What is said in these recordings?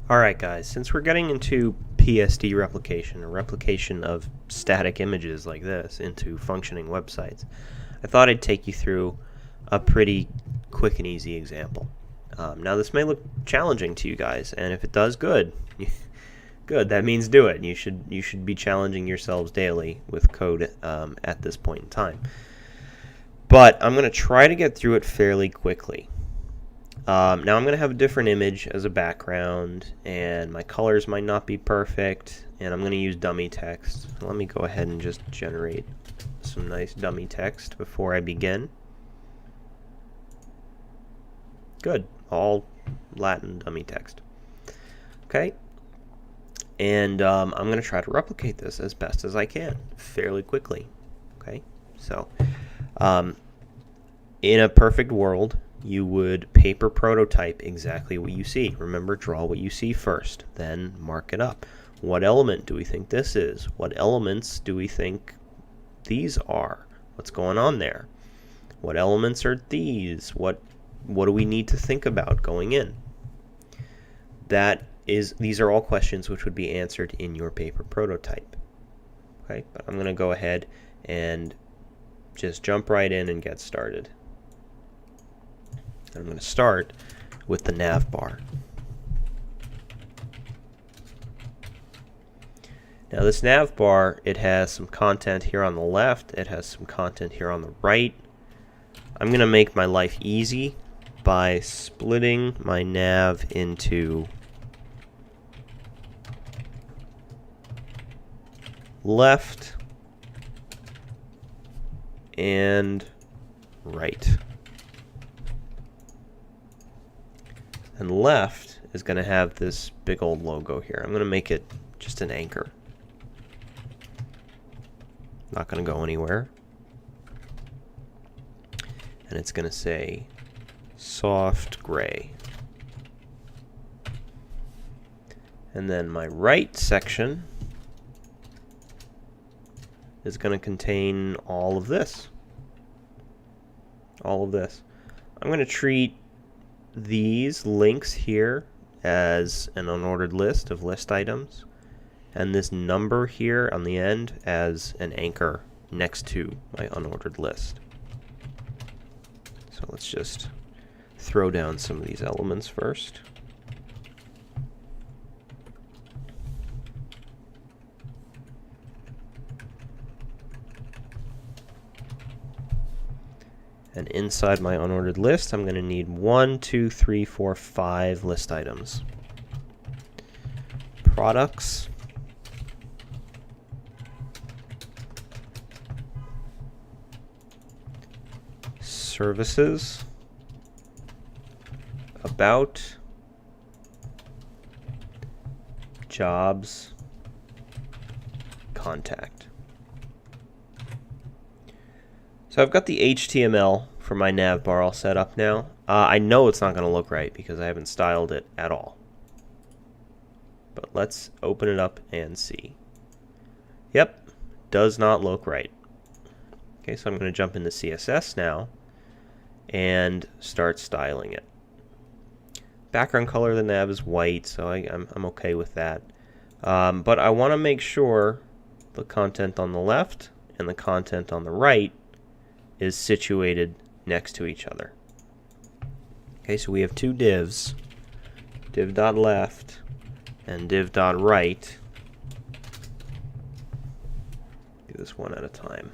Alright guys, since we're getting into PSD replication, a replication of static images like this into functioning websites, I thought I'd take you through a pretty quick and easy example. Now this may look challenging to you guys, and if it does, good. Good, that means do it. You should be challenging yourselves daily with code at this point in time. But I'm going to try to get through it fairly quickly. Now I'm going to have a different image as a background, and my colors might not be perfect, and I'm going to use dummy text. Let me go ahead and just generate some nice dummy text before I begin. Good, all Latin dummy text. Okay, and I'm going to try to replicate this as best as I can, fairly quickly. Okay, so in a perfect world, you would paper prototype exactly what you see. Remember, draw what you see first, then mark it up. What element do we think this is? What elements do we think these are? What's going on there? What elements are these? What do we need to think about going in? These are all questions which would be answered in your paper prototype. Okay, but I'm going to go ahead and just jump right in and get started. I'm going to start with the Navbar. Now this Navbar, it has some content here on the left, it has some content here on the right. I'm going to make my life easy by splitting my nav into left and right. And left is going to have this big old logo here. I'm going to make it just an anchor. Not going to go anywhere. And it's going to say soft gray. And then my right section is going to contain all of this. All of this. I'm going to treat these links here as an unordered list of list items, and this number here on the end as an anchor next to my unordered list. So let's just throw down some of these elements first. And inside my unordered list, I'm going to need 1, 2, 3, 4, 5 list items. Products. Services. About. Jobs. Contact. So I've got the HTML for my Navbar all set up now. I know it's not going to look right because I haven't styled it at all. But let's open it up and see. Yep, does not look right. Okay, so I'm going to jump into CSS now and start styling it. Background color of the nav is white, so I'm okay with that. But I want to make sure the content on the left and the content on the right is situated next to each other. Okay, so we have two divs, div.left and div.right. Do this one at a time.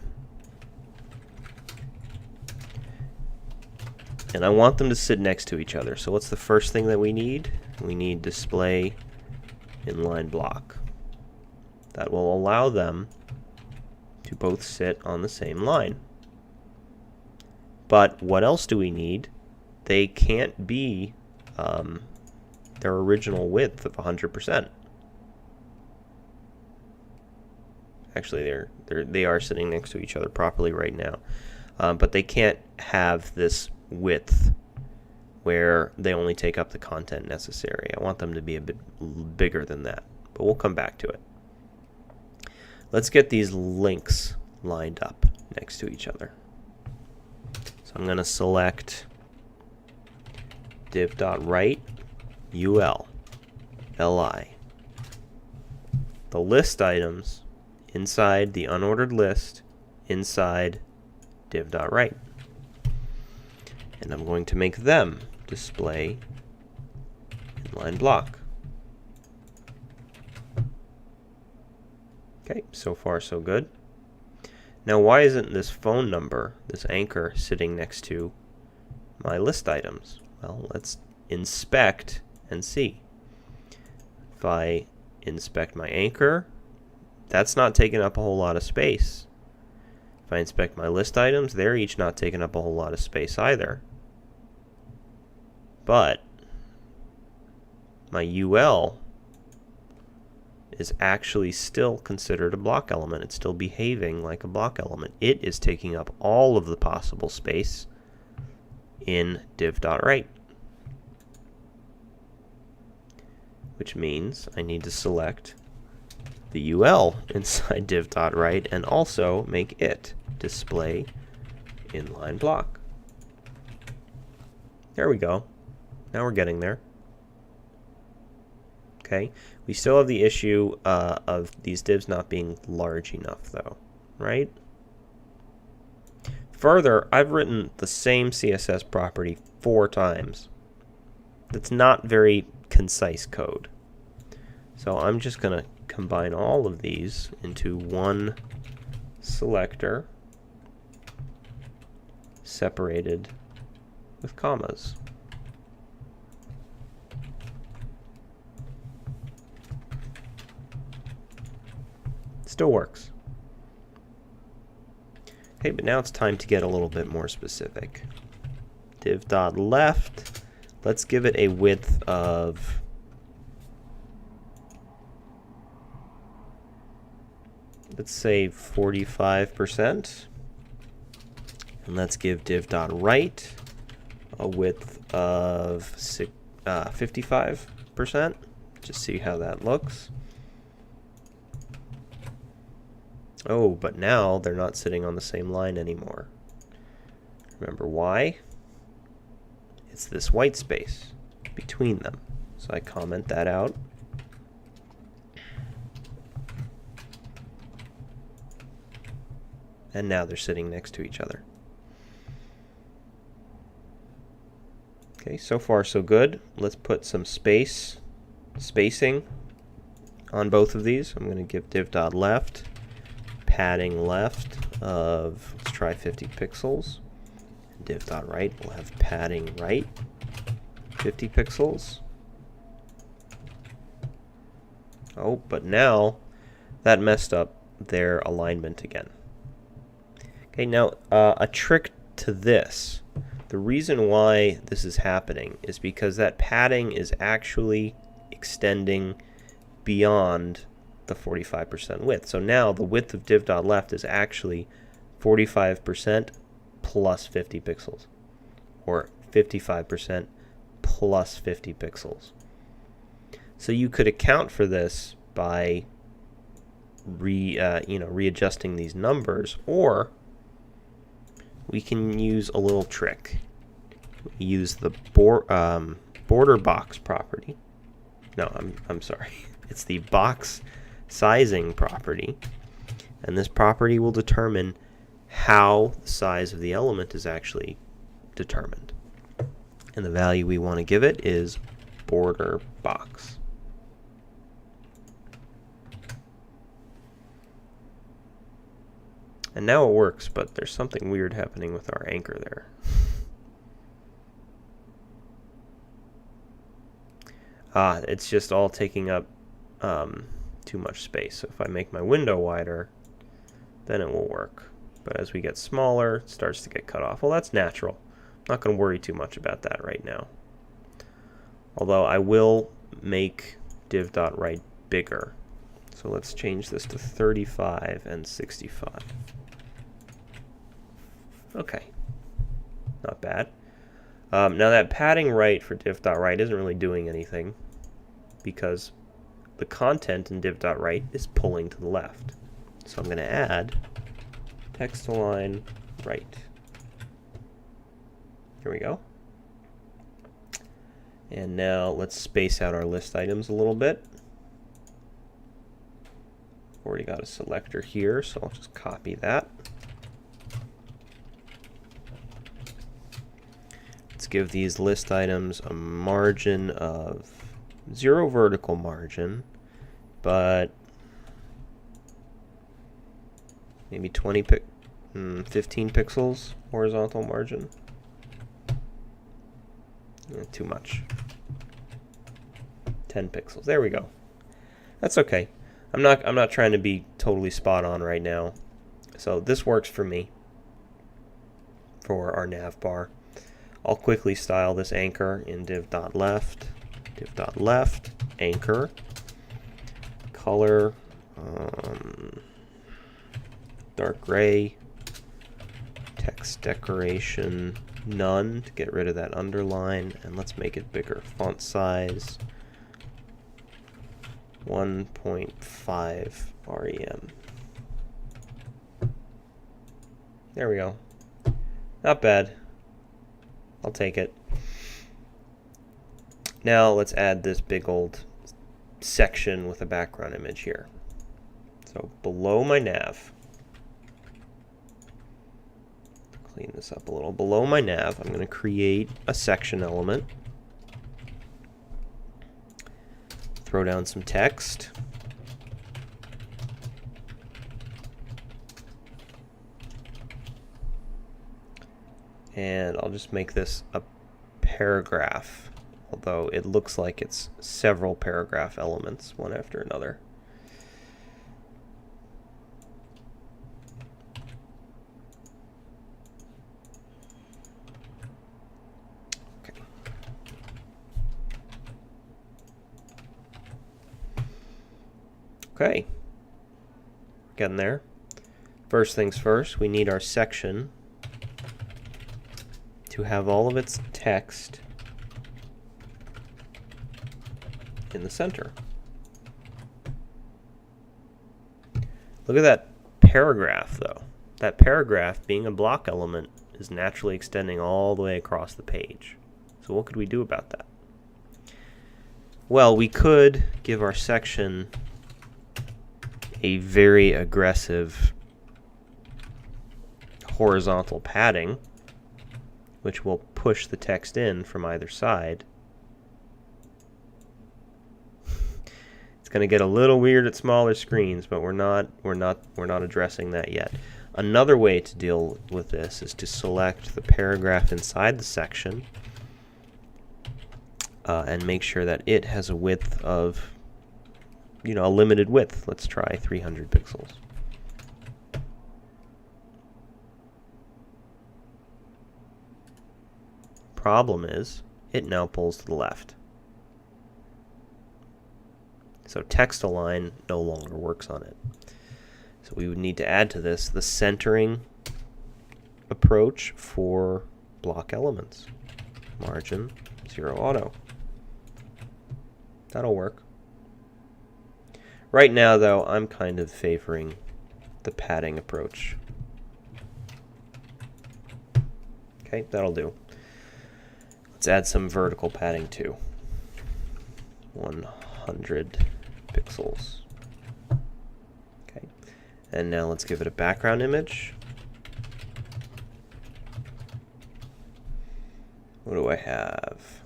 And I want them to sit next to each other. So what's the first thing that we need? We need display inline-block. That will allow them to both sit on the same line. But what else do we need? They can't be their original width of 100%. Actually, they are sitting next to each other properly right now. But they can't have this width where they only take up the content necessary. I want them to be a bit bigger than that, but we'll come back to it. Let's get these links lined up next to each other. So I'm going to select div.right UL. li. The list items inside the unordered list inside div.write. And I'm going to make them display inline-block. Okay, so far so good. Now why isn't this phone number, this anchor, sitting next to my list items? Well, let's inspect and see. If I inspect my anchor, that's not taking up a whole lot of space. If I inspect my list items, they're each not taking up a whole lot of space either. But my UL is actually still considered a block element. It's still behaving like a block element. It is taking up all of the possible space in div.write. Which means I need to select the UL inside div.write and also make it display inline-block. There we go. Now we're getting there. Okay, we still have the issue of these divs not being large enough though, right? Further, I've written the same CSS property 4 times. That's not very concise code. So I'm just going to combine all of these into one selector separated with commas. Still works. Okay, but now it's time to get a little bit more specific. Div.left, let's give it a width of, let's say 45%. And let's give div.right a width of 55%. Just see how that looks. Oh, but now they're not sitting on the same line anymore. Remember why? It's this white space between them. So I comment that out. And now they're sitting next to each other. Okay, so far so good. Let's put some spacing on both of these. I'm going to give div.left padding left of, let's try 50 pixels. Div.right will have padding right 50 pixels. Oh, but now that messed up their alignment again. Okay, now a trick to this. The reason why this is happening is because that padding is actually extending beyond the 45% width. So now the width of div.left is actually 45% plus 50 pixels, or 55% plus 50 pixels. So you could account for this by readjusting these numbers, or we can use a little trick. Use the border box property. No, I'm sorry. It's the box sizing property, and this property will determine how the size of the element is actually determined. And the value we want to give it is border box. And now it works, but there's something weird happening with our anchor there. It's just all taking up too much space. So if I make my window wider, then it will work. But as we get smaller, it starts to get cut off. Well, that's natural. I'm not going to worry too much about that right now. Although I will make div.right bigger. So let's change this to 35 and 65. Okay, not bad. Now that padding right for div.right isn't really doing anything because the content in div.right is pulling to the left. So I'm going to add text align right. Here we go. And now let's space out our list items a little bit. Already got a selector here, so I'll just copy that. Let's give these list items a margin of 0 vertical margin, but maybe 15 pixels horizontal margin. Too much. 10 pixels. There we go. That's okay. I'm not trying to be totally spot on right now. So this works for me for our navbar. I'll quickly style this anchor in div.left, anchor, color, dark gray, text decoration, none to get rid of that underline, and let's make it bigger. Font size 1.5 rem. There we go. Not bad. I'll take it. Now let's add this big old section with a background image here. So below my nav, clean this up a little. Below my nav, I'm going to create a section element. Throw down some text. And I'll just make this a paragraph, although it looks like it's several paragraph elements, one after another. Okay, getting there. First things first, we need our section to have all of its text in the center. Look at that paragraph, though. That paragraph, being a block element, is naturally extending all the way across the page. So what could we do about that? Well, we could give our section a very aggressive horizontal padding, which will push the text in from either side. It's going to get a little weird at smaller screens, but we're not addressing that yet. Another way to deal with this is to select the paragraph inside the section and make sure that it has a width of, a limited width. Let's try 300 pixels. Problem is, it now pulls to the left. So text align no longer works on it. So we would need to add to this the centering approach for block elements. Margin 0 auto. That'll work. Right now, though, I'm kind of favoring the padding approach. Okay, that'll do. Let's add some vertical padding too. 100 pixels. Okay, and now let's give it a background image. What do I have?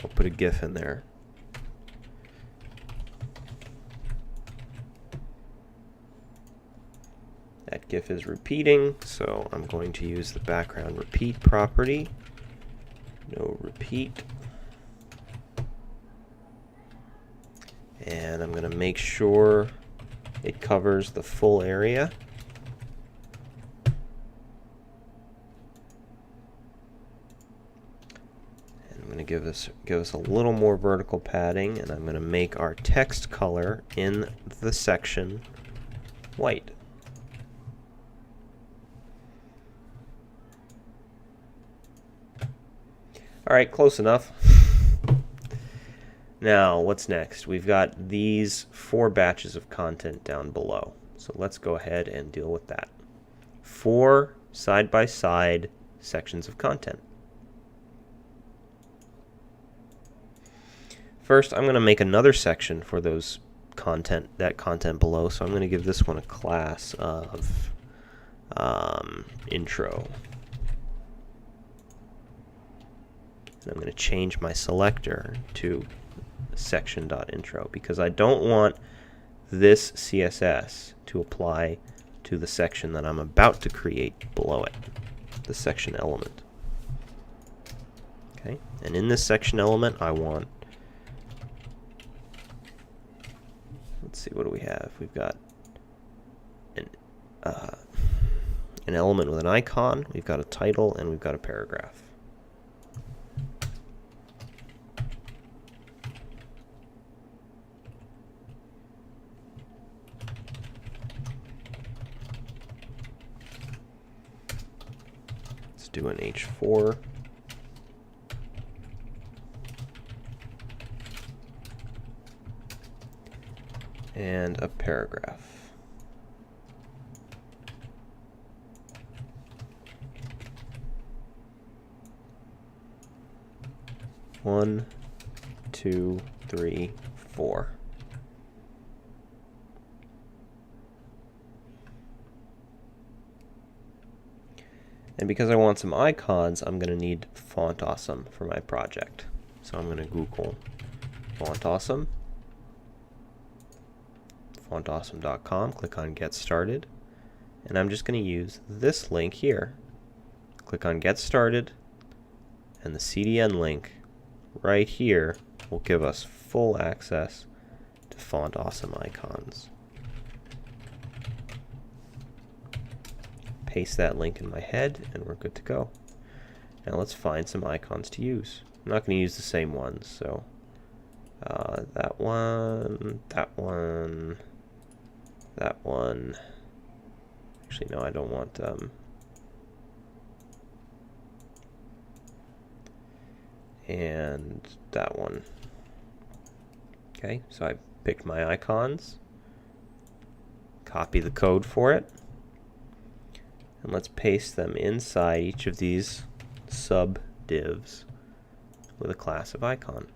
I'll put a GIF in there. That GIF is repeating, so I'm going to use the background repeat property. No repeat. And I'm going to make sure it covers the full area. And I'm going to give us a little more vertical padding, and I'm going to make our text color in the section white. All right, close enough. Now, what's next? We've got these 4 batches of content down below. So let's go ahead and deal with that. 4 side-by-side sections of content. First, I'm going to make another section for those that content below. So I'm going to give this one a class of intro. And I'm going to change my selector to section.intro because I don't want this CSS to apply to the section that I'm about to create below it, the section element. Okay, and in this section element, I want, let's see, what do we have? We've got an element with an icon, we've got a title, and we've got a paragraph. Do an H4. And a paragraph. One, two, three, four. And because I want some icons, I'm going to need Font Awesome for my project. So I'm going to Google Font Awesome, fontawesome.com, click on Get Started, and I'm just going to use this link here. Click on Get Started, and the CDN link right here will give us full access to Font Awesome icons. Paste that link in my head, and we're good to go. Now let's find some icons to use. I'm not going to use the same ones, so that one, that one, that one. Actually, no, I don't want and that one. Okay, so I picked my icons, copy the code for it, and let's paste them inside each of these sub divs with a class of icon.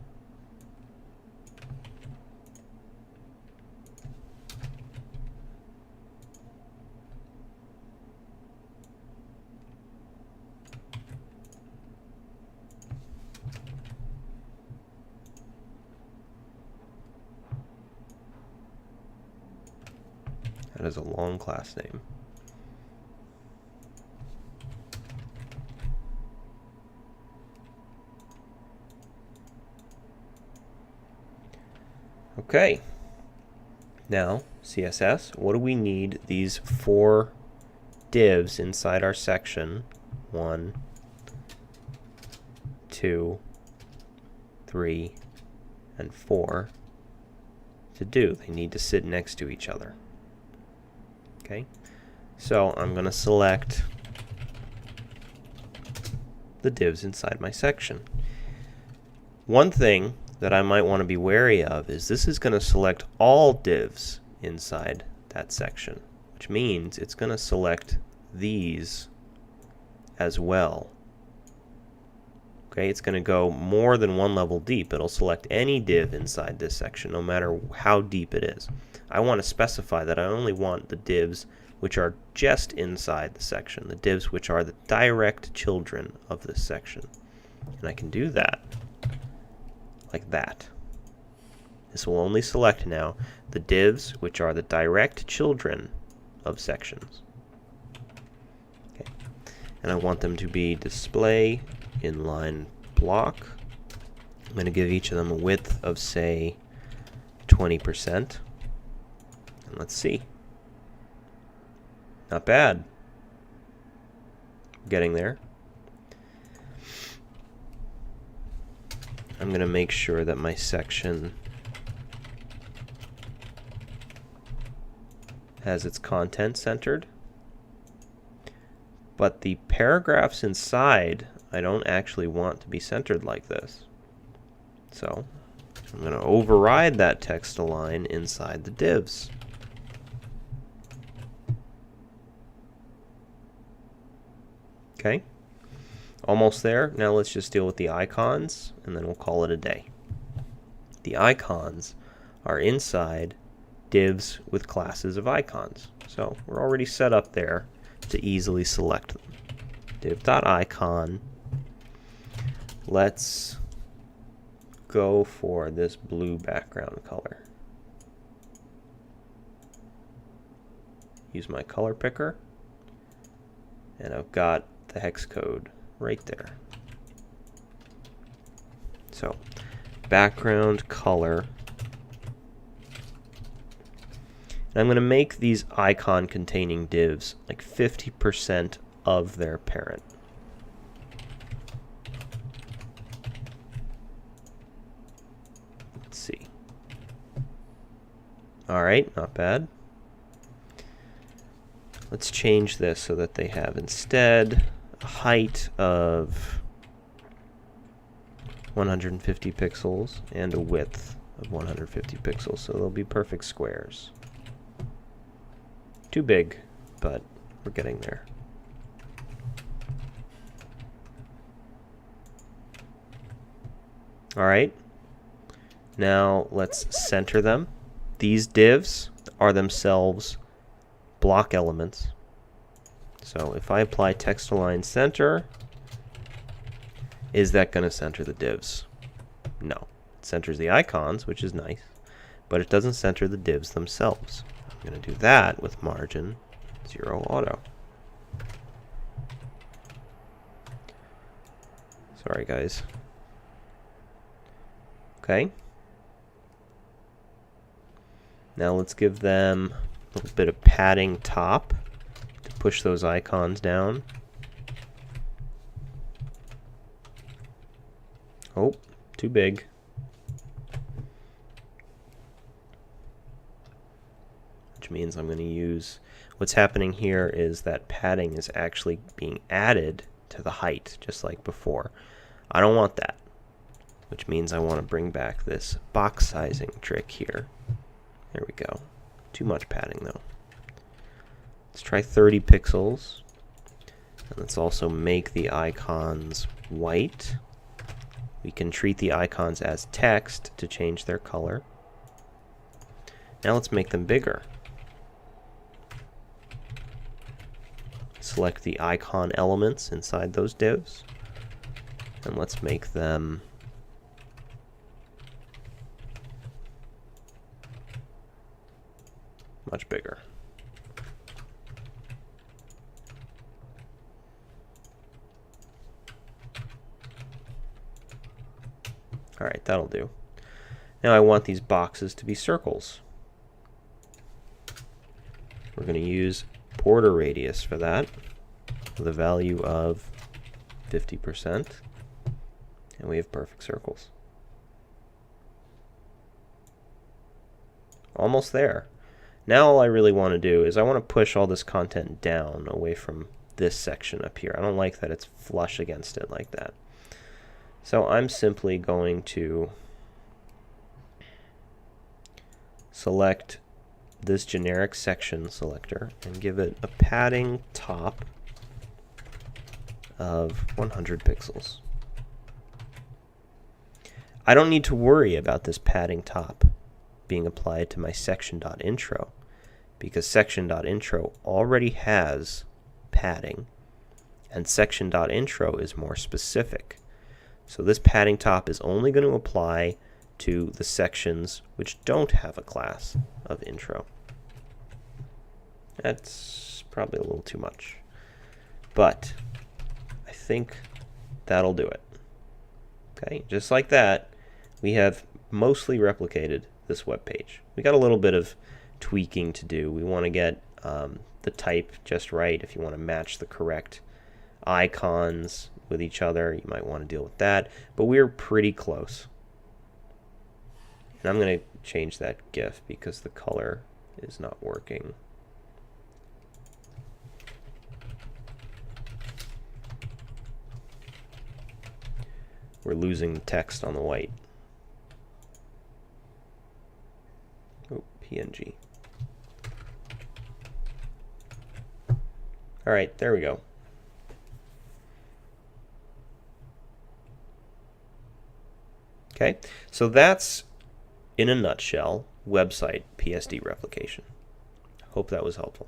That is a long class name. Okay, now CSS, what do we need these 4 divs inside our section, 1, 2, 3, and 4, to do? They need to sit next to each other. Okay, so I'm going to select the divs inside my section. One thing that I might want to be wary of is this is going to select all divs inside that section, which means it's going to select these as well. Okay, it's going to go more than one level deep. It'll select any div inside this section, no matter how deep it is. I want to specify that I only want the divs which are just inside the section, the divs which are the direct children of this section. And I can do that like that. This will only select now the divs which are the direct children of sections. Okay. And I want them to be display inline-block. I'm going to give each of them a width of, say, 20%. And let's see. Not bad. Getting there. I'm going to make sure that my section has its content centered. But the paragraphs inside, I don't actually want to be centered like this. So I'm going to override that text align inside the divs. Okay, almost there. Now let's just deal with the icons, and then we'll call it a day. The icons are inside divs with classes of icons. So we're already set up there to easily select them. Div.icon. Let's go for this blue background color. Use my color picker, and I've got the hex code right there. So background color. And I'm going to make these icon containing divs like 50% of their parent. Let's see. All right, not bad. Let's change this so that they have instead a height of 150 pixels and a width of 150 pixels, so they'll be perfect squares. Too big, but we're getting there. All right, now let's center them. These divs are themselves block elements. So if I apply text align center, is that going to center the divs? No. It centers the icons, which is nice, but it doesn't center the divs themselves. I'm going to do that with margin 0 auto. Sorry, guys. Okay. Now let's give them a little bit of padding top to push those icons down. Oh, too big. Which means I'm going to use, what's happening here is that padding is actually being added to the height, just like before. I don't want that, which means I want to bring back this box sizing trick here. There we go. Too much padding though. Let's try 30 pixels. And let's also make the icons white. We can treat the icons as text to change their color. Now let's make them bigger. Select the icon elements inside those divs. And let's make them much bigger. All right, that'll do. Now I want these boxes to be circles. We're going to use border radius for that with a value of 50%, and we have perfect circles. Almost there. Now all I really want to do is I want to push all this content down away from this section up here. I don't like that it's flush against it like that. So I'm simply going to select this generic section selector and give it a padding top of 100 pixels. I don't need to worry about this padding top being applied to my section.intro because section.intro already has padding and section.intro is more specific. So this padding top is only going to apply to the sections which don't have a class of intro. That's probably a little too much, but I think that'll do it. Okay, just like that, we have mostly replicated this web page. We got a little bit of tweaking to do. We want to get the type just right. If you want to match the correct icons with each other, you might want to deal with that, but we're pretty close. And I'm going to change that GIF because the color is not working. We're losing the text on the white. Oh, PNG. All right, there we go. Okay, so that's, in a nutshell, website PSD replication. Hope that was helpful.